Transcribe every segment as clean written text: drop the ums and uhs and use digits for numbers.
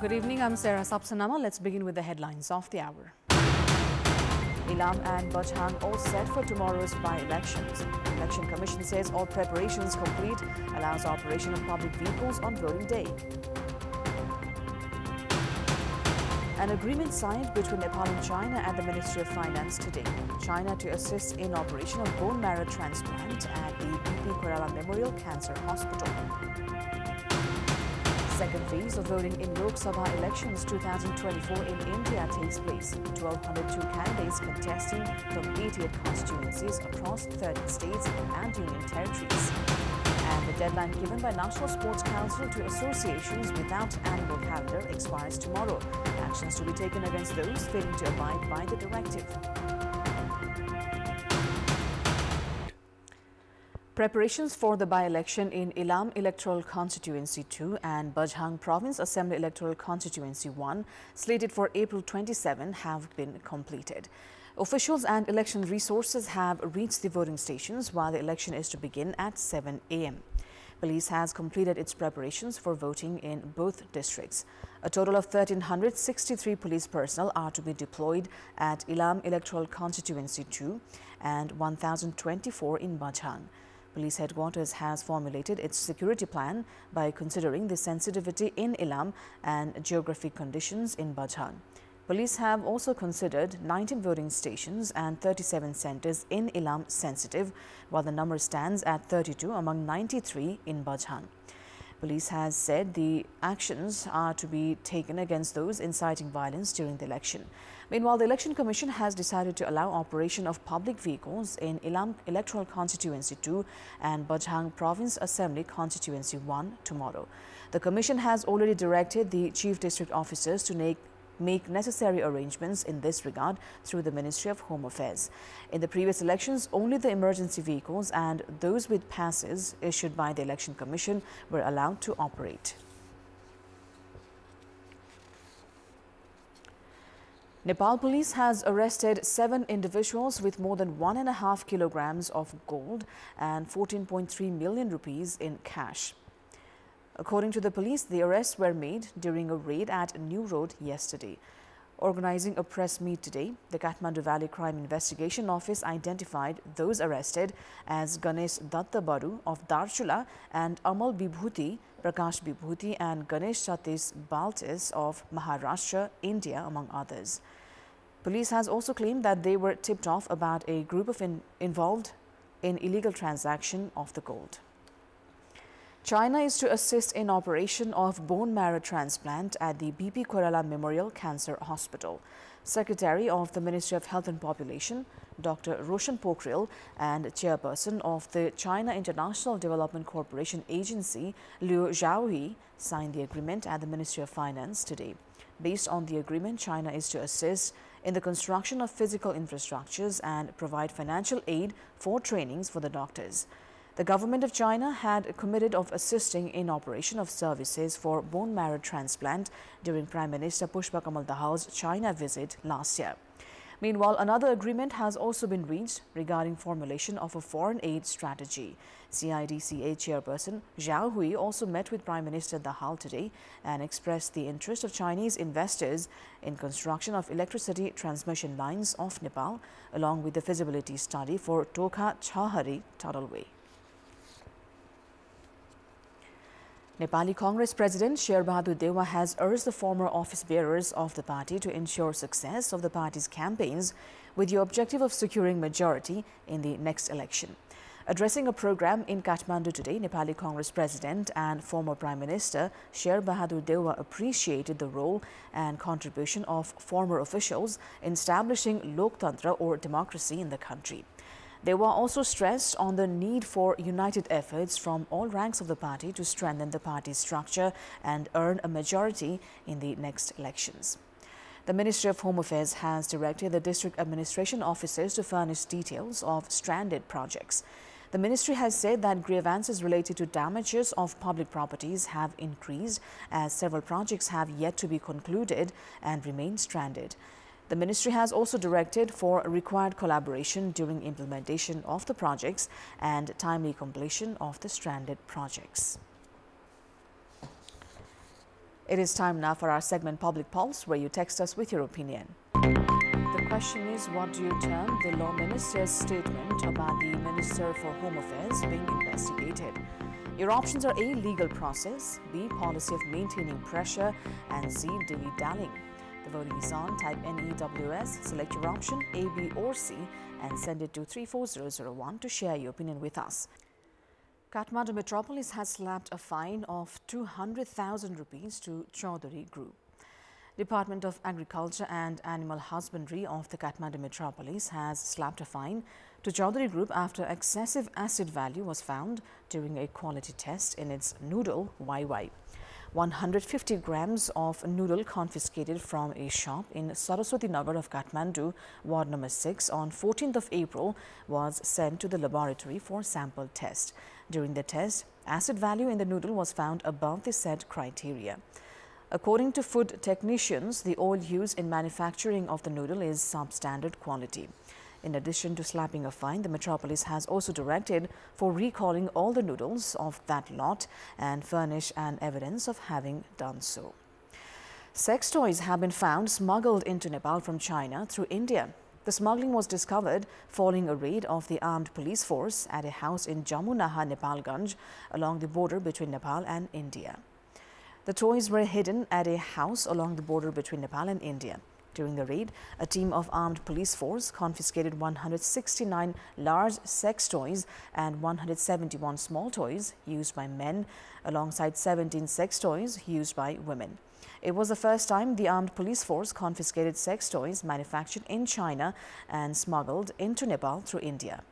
Good evening, I'm Sarah Sapsanamma. Let's begin with the headlines of the hour. Ilam and Bajhang all set for tomorrow's by-elections. Election Commission says all preparations complete, allows operation of public vehicles on voting day. An agreement signed between Nepal and China at the Ministry of Finance today. China to assist in operation of bone marrow transplant at the BP Memorial Cancer Hospital. Second phase of voting in Lok Sabha elections 2024 in India takes place. 1,202 candidates contesting from 88 constituencies across 30 states and union territories. And the deadline given by National Sports Council to associations without annual calendar expires tomorrow. Actions to be taken against those failing to abide by the directive. Preparations for the by-election in Ilam Electoral Constituency 2 and Bajhang Province Assembly Electoral Constituency 1, slated for April 27, have been completed. Officials and election resources have reached the voting stations while the election is to begin at 7 a.m. Police has completed its preparations for voting in both districts. A total of 1,363 police personnel are to be deployed at Ilam Electoral Constituency 2 and 1,024 in Bajhang. Police headquarters has formulated its security plan by considering the sensitivity in Ilam and geographic conditions in Bajhang. Police have also considered 19 voting stations and 37 centers in Ilam sensitive, while the number stands at 32 among 93 in Bajhang. Police has said the actions are to be taken against those inciting violence during the election. Meanwhile, the Election Commission has decided to allow operation of public vehicles in Ilam Electoral Constituency 2 and Bajhang Province Assembly Constituency 1 tomorrow. The Commission has already directed the Chief District Officers to make necessary arrangements in this regard through the Ministry of Home Affairs. In the previous elections, only the emergency vehicles and those with passes issued by the Election Commission were allowed to operate. Nepal police has arrested 7 individuals with more than 1.5 kilograms of gold and 14.3 million rupees in cash. According to the police, the arrests were made during a raid at New Road yesterday. Organizing a press meet today, the Katmandu Valley Crime Investigation Office identified those arrested as Ganesh Datta Baru of Darchula and Amal Vibhuti, Prakash Vibhuti and Ganesh Satish Baltis of Maharashtra, India, among others. Police has also claimed that they were tipped off about a group of involved in illegal transaction of the gold. China is to assist in operation of bone marrow transplant at the BP Memorial Cancer Hospital. Secretary of the Ministry of Health and Population, Dr. Roshan Pokhriyal, and chairperson of the China International Development Corporation Agency, Liu Zhaohui, signed the agreement at the Ministry of Finance today. Based on the agreement, China is to assist in the construction of physical infrastructures and provide financial aid for trainings for the doctors. The government of China had committed of assisting in operation of services for bone marrow transplant during Prime Minister Pushpa Kamal Dahal's China visit last year. Meanwhile, another agreement has also been reached regarding formulation of a foreign aid strategy. CIDCA chairperson Zhao Hui also met with Prime Minister Dahal today and expressed the interest of Chinese investors in construction of electricity transmission lines of Nepal, along with the feasibility study for Tokha Chahari tunnelway. Nepali Congress President Sher Bahadur Dewa has urged the former office bearers of the party to ensure success of the party's campaigns with the objective of securing majority in the next election. Addressing a program in Kathmandu today, Nepali Congress President and former Prime Minister Sher Bahadur Dewa appreciated the role and contribution of former officials in establishing Loktantra or democracy in the country. Dewa also stressed on the need for united efforts from all ranks of the party to strengthen the party's structure and earn a majority in the next elections. The Ministry of Home Affairs has directed the district administration officers to furnish details of stranded projects. The ministry has said that grievances related to damages of public properties have increased as several projects have yet to be concluded and remain stranded. The ministry has also directed for required collaboration during implementation of the projects and timely completion of the stranded projects. It is time now for our segment Public Pulse, where you text us with your opinion. The question is, what do you term the Law Minister's statement about the Minister for Home Affairs being investigated? Your options are A. Legal process, B. Policy of maintaining pressure, and C. dilly-dallying. The voting is on. Type NEWS, select your option A, B or C and send it to 34001 to share your opinion with us. Katmandu Metropolis has slapped a fine of 200,000 rupees to Chaudhary Group. Department of Agriculture and Animal Husbandry of the Katmandu Metropolis has slapped a fine to Chaudhary Group after excessive acid value was found during a quality test in its noodle YY. 150 grams of noodle confiscated from a shop in Saraswati Nagar of Kathmandu, Ward number 6 on 14th of April was sent to the laboratory for sample test. During the test, acid value in the noodle was found above the said criteria. According to food technicians, the oil used in manufacturing of the noodle is substandard quality. In addition to slapping a fine, the Metropolis has also directed for recalling all the noodles of that lot and furnish an evidence of having done so. Sex toys have been found smuggled into Nepal from China through India. The smuggling was discovered following a raid of the armed police force at a house in Jamunaha, Nepalganj, along the border between Nepal and India. The toys were hidden at a house along the border between Nepal and India. During the raid, a team of armed police force confiscated 169 large sex toys and 171 small toys used by men, alongside 17 sex toys used by women. It was the first time the armed police force confiscated sex toys manufactured in China and smuggled into Nepal through India.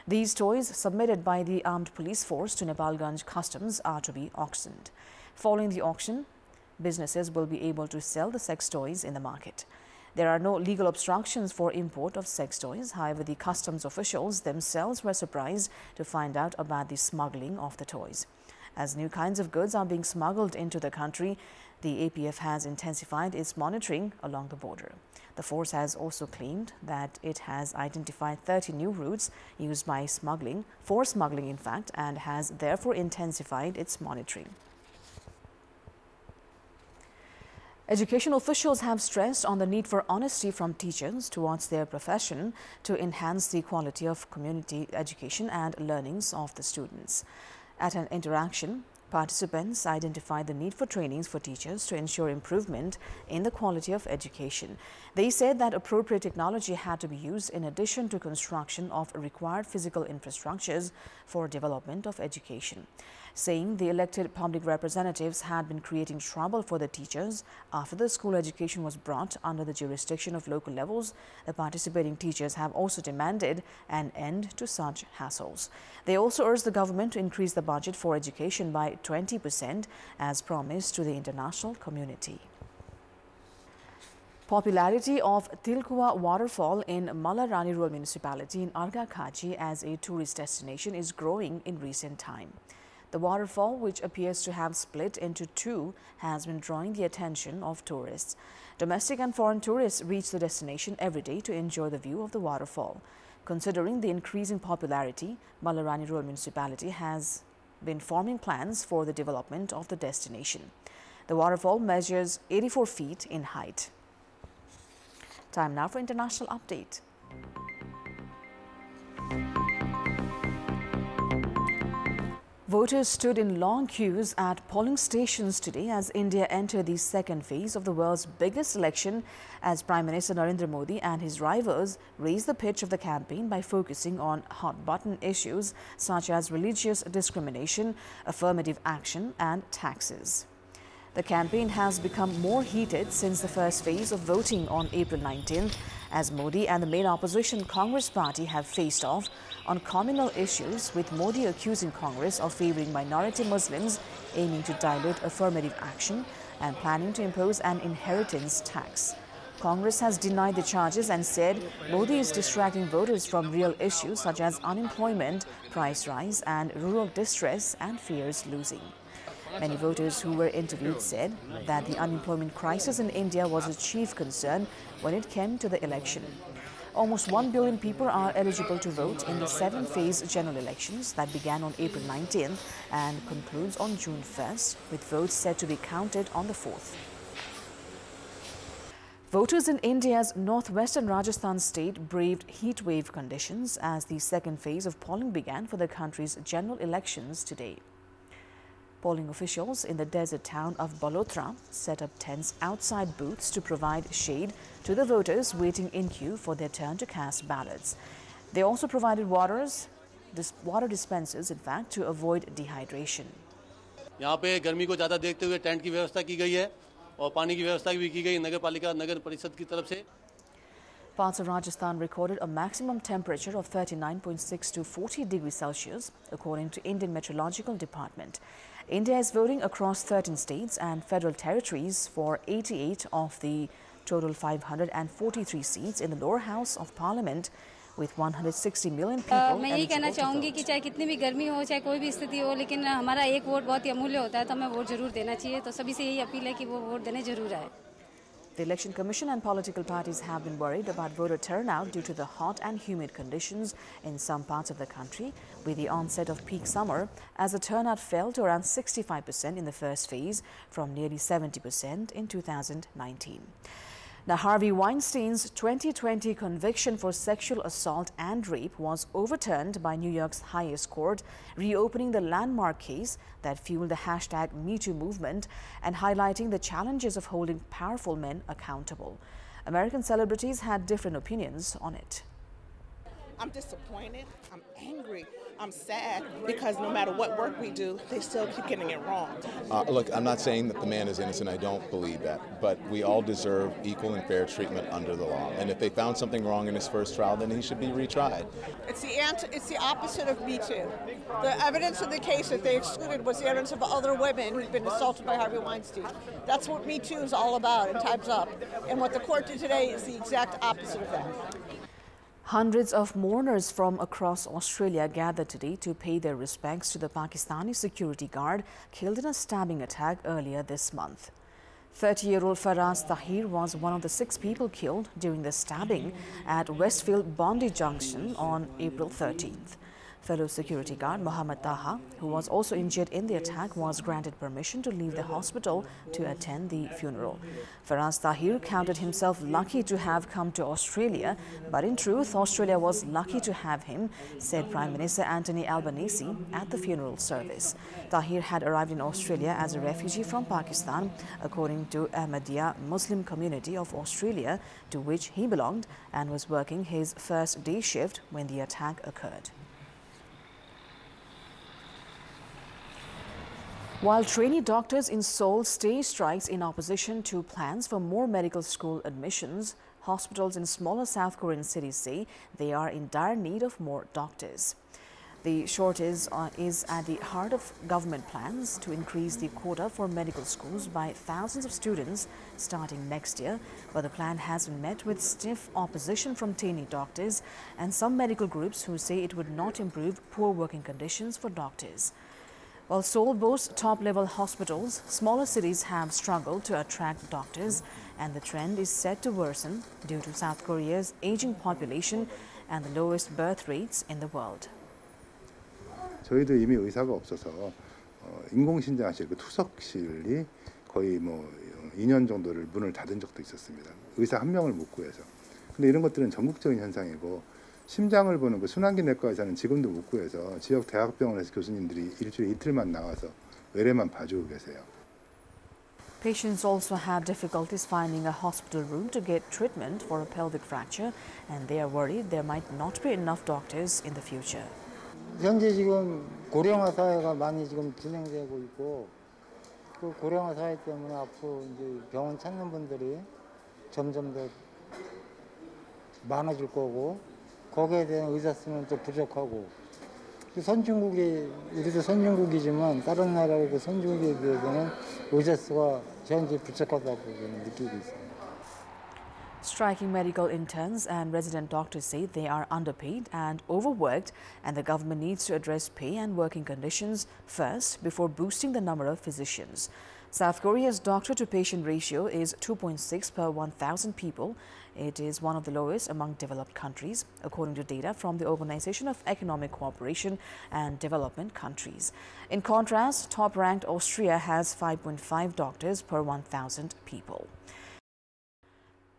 These toys, submitted by the armed police force to Nepalganj Customs, are to be auctioned. Following the auction, businesses will be able to sell the sex toys in the market. There are no legal obstructions for import of sex toys. However, the customs officials themselves were surprised to find out about the smuggling of the toys. As new kinds of goods are being smuggled into the country, the APF has intensified its monitoring along the border. The force has also claimed that it has identified 30 new routes used by smuggling, for smuggling in fact, and has therefore intensified its monitoring. Education officials have stressed on the need for honesty from teachers towards their profession to enhance the quality of community education and learnings of the students. At an interaction, participants identified the need for trainings for teachers to ensure improvement in the quality of education. They said that appropriate technology had to be used in addition to construction of required physical infrastructures for development of education, saying the elected public representatives had been creating trouble for the teachers after the school education was brought under the jurisdiction of local levels. The participating teachers have also demanded an end to such hassles. They also urged the government to increase the budget for education by 20% as promised to the international community. Popularity of Tiua waterfall in Malarani Rural Municipality in Arghakhachi as a tourist destination is growing in recent time. The waterfall, which appears to have split into two, has been drawing the attention of tourists. Domestic and foreign tourists reach the destination every day to enjoy the view of the waterfall. Considering the increasing popularity, Malarani Rural Municipality has been forming plans for the development of the destination. The waterfall measures 84 feet in height. Time now for international update. Voters stood in long queues at polling stations today as India entered the second phase of the world's biggest election, as Prime Minister Narendra Modi and his rivals raised the pitch of the campaign by focusing on hot-button issues such as religious discrimination, affirmative action and taxes. The campaign has become more heated since the first phase of voting on April 19th, as Modi and the main opposition Congress party have faced off on communal issues, with Modi accusing Congress of favouring minority Muslims, aiming to dilute affirmative action and planning to impose an inheritance tax. Congress has denied the charges and said Modi is distracting voters from real issues such as unemployment, price rise and rural distress, and fears losing. Many voters who were interviewed said that the unemployment crisis in India was a chief concern when it came to the election. Almost 1 billion people are eligible to vote in the 7-phase general elections that began on April 19th and concludes on June 1st, with votes set to be counted on the 4th. Voters in India's northwestern Rajasthan state braved heat wave conditions as the second phase of polling began for the country's general elections today. Polling officials in the desert town of Balotra set up tents outside booths to provide shade to the voters waiting in queue for their turn to cast ballots. They also provided water dispensers, in fact, to avoid dehydration. यहाँ पे गर्मी को ज़्यादा देखते हुए tent की व्यवस्था की गई है और पानी की व्यवस्था भी की गई नगर परिषद की तरफ से. Parts of Rajasthan recorded a maximum temperature of 39.6 to 40 degrees Celsius, according to Indian Meteorological Department. India is voting across 13 states and federal territories for 88 of the total 543 seats in the lower house of Parliament, with 160 million people मैं यही कहना चाहूँगी कि चाहे कितनी भी गर्मी हो, चाहे कोई भी स्थिति हो, लेकिन हमारा एक वोट बहुत ही अमूल्य होता है, तो हमें वोट जरूर देना चाहिए. तो सभी से यही अपील है कि वो वोट देने जरूर आए. The Election Commission and political parties have been worried about voter turnout due to the hot and humid conditions in some parts of the country with the onset of peak summer, as the turnout fell to around 65% in the first phase from nearly 70% in 2019. Now, Harvey Weinstein's 2020 conviction for sexual assault and rape was overturned by New York's highest court, reopening the landmark case that fueled the hashtag #MeToo movement and highlighting the challenges of holding powerful men accountable. American celebrities had different opinions on it. I'm disappointed, I'm angry, I'm sad, because no matter what work we do, they still keep getting it wrong. Look, I'm not saying that the man is innocent, I don't believe that, but we all deserve equal and fair treatment under the law. And if they found something wrong in his first trial, then he should be retried. It's the opposite of Me Too. The evidence in the case that they excluded was the evidence of other women who've been assaulted by Harvey Weinstein. That's what Me Too is all about, and Time's Up. And what the court did today is the exact opposite of that. Hundreds of mourners from across Australia gathered today to pay their respects to the Pakistani security guard killed in a stabbing attack earlier this month. 30-year-old Faraz Tahir was one of the 6 people killed during the stabbing at Westfield Bondi Junction on April 13th. Fellow security guard Mohammed Taha, who was also injured in the attack, was granted permission to leave the hospital to attend the funeral. Faraz Tahir counted himself lucky to have come to Australia, but in truth, Australia was lucky to have him, said Prime Minister Anthony Albanese at the funeral service. Tahir had arrived in Australia as a refugee from Pakistan, according to Ahmadiyya Muslim community of Australia, to which he belonged, and was working his first day shift when the attack occurred. While trainee doctors in Seoul stay strikes in opposition to plans for more medical school admissions, hospitals in smaller South Korean cities say they are in dire need of more doctors. The shortage is at the heart of government plans to increase the quota for medical schools by thousands of students starting next year, but the plan has been met with stiff opposition from trainee doctors and some medical groups who say it would not improve poor working conditions for doctors. While Seoul boasts top-level hospitals, smaller cities have struggled to attract doctors, and the trend is set to worsen due to South Korea's aging population and the lowest birth rates in the world. 저희도 이미 의사가 없어서 인공신장실, 투석실이 거의 2년 정도를 문을 닫은 적도 있었습니다. 의사 한 명을 못 구해서. 근데 이런 것들은 전국적인 현상이고, 심장을 보는 순환기 내과 의사는 지금도 못 구해서 지역 대학병원에서 교수님들이 일주일에 이틀만 나와서 외래만 봐주고 계세요. Patients also have difficulties finding a hospital room to get treatment for a pelvic fracture, and they are worried there might not be enough doctors in the future. 현재 지금 고령화 사회가 많이 지금 진행되고 있고, 그 고령화 사회 때문에 앞으로 이제 병원 찾는 분들이 점점 더 많아질 거고, 거기에 대한 의사 수는 또 부족하고, 우리도 선진국이지만 다른 나라의 선진국에 비해서는 의사 수가 현재 부족하다고 저는 느끼고 있습니다. Striking medical interns and resident doctors say they are underpaid and overworked, and the government needs to address pay and working conditions first before boosting the number of physicians. South Korea's doctor-to-patient ratio is 2.6 per 1,000 people. It is one of the lowest among developed countries, according to data from the Organization of Economic Cooperation and Development Countries. In contrast, top-ranked Austria has 5.5 doctors per 1,000 people.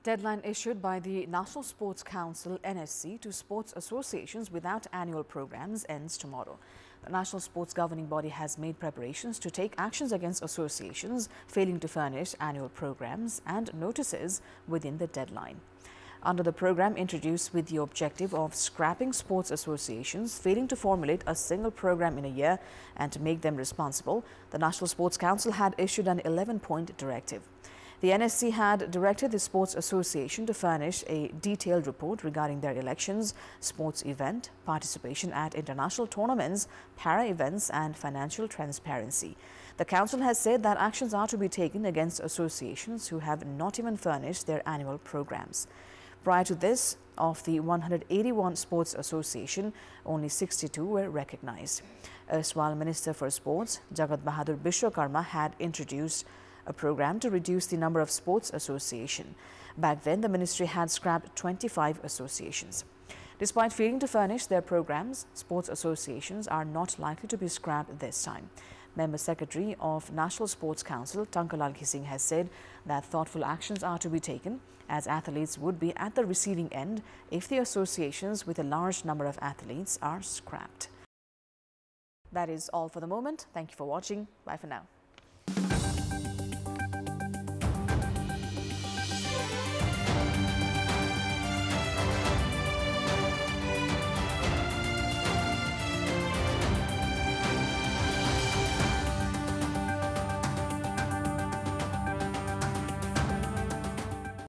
Deadline issued by the National Sports Council (NSC) to sports associations without annual programs ends tomorrow. The National Sports Governing Body has made preparations to take actions against associations failing to furnish annual programs and notices within the deadline. Under the program introduced with the objective of scrapping sports associations failing to formulate a single program in a year and to make them responsible, the National Sports Council had issued an 11-point directive. The NSC had directed the Sports Association to furnish a detailed report regarding their elections, sports event, participation at international tournaments, para-events and financial transparency. The Council has said that actions are to be taken against associations who have not even furnished their annual programs. Prior to this, of the 181 sports associations, only 62 were recognized. Erstwhile Minister for Sports, Jagat Bahadur Bishwakarma, had introduced a program to reduce the number of sports associations. Back then, the ministry had scrapped 25 associations. Despite failing to furnish their programs, sports associations are not likely to be scrapped this time. Member Secretary of National Sports Council, Tankalal Khising, has said that thoughtful actions are to be taken, as athletes would be at the receiving end if the associations with a large number of athletes are scrapped. That is all for the moment. Thank you for watching. Bye for now.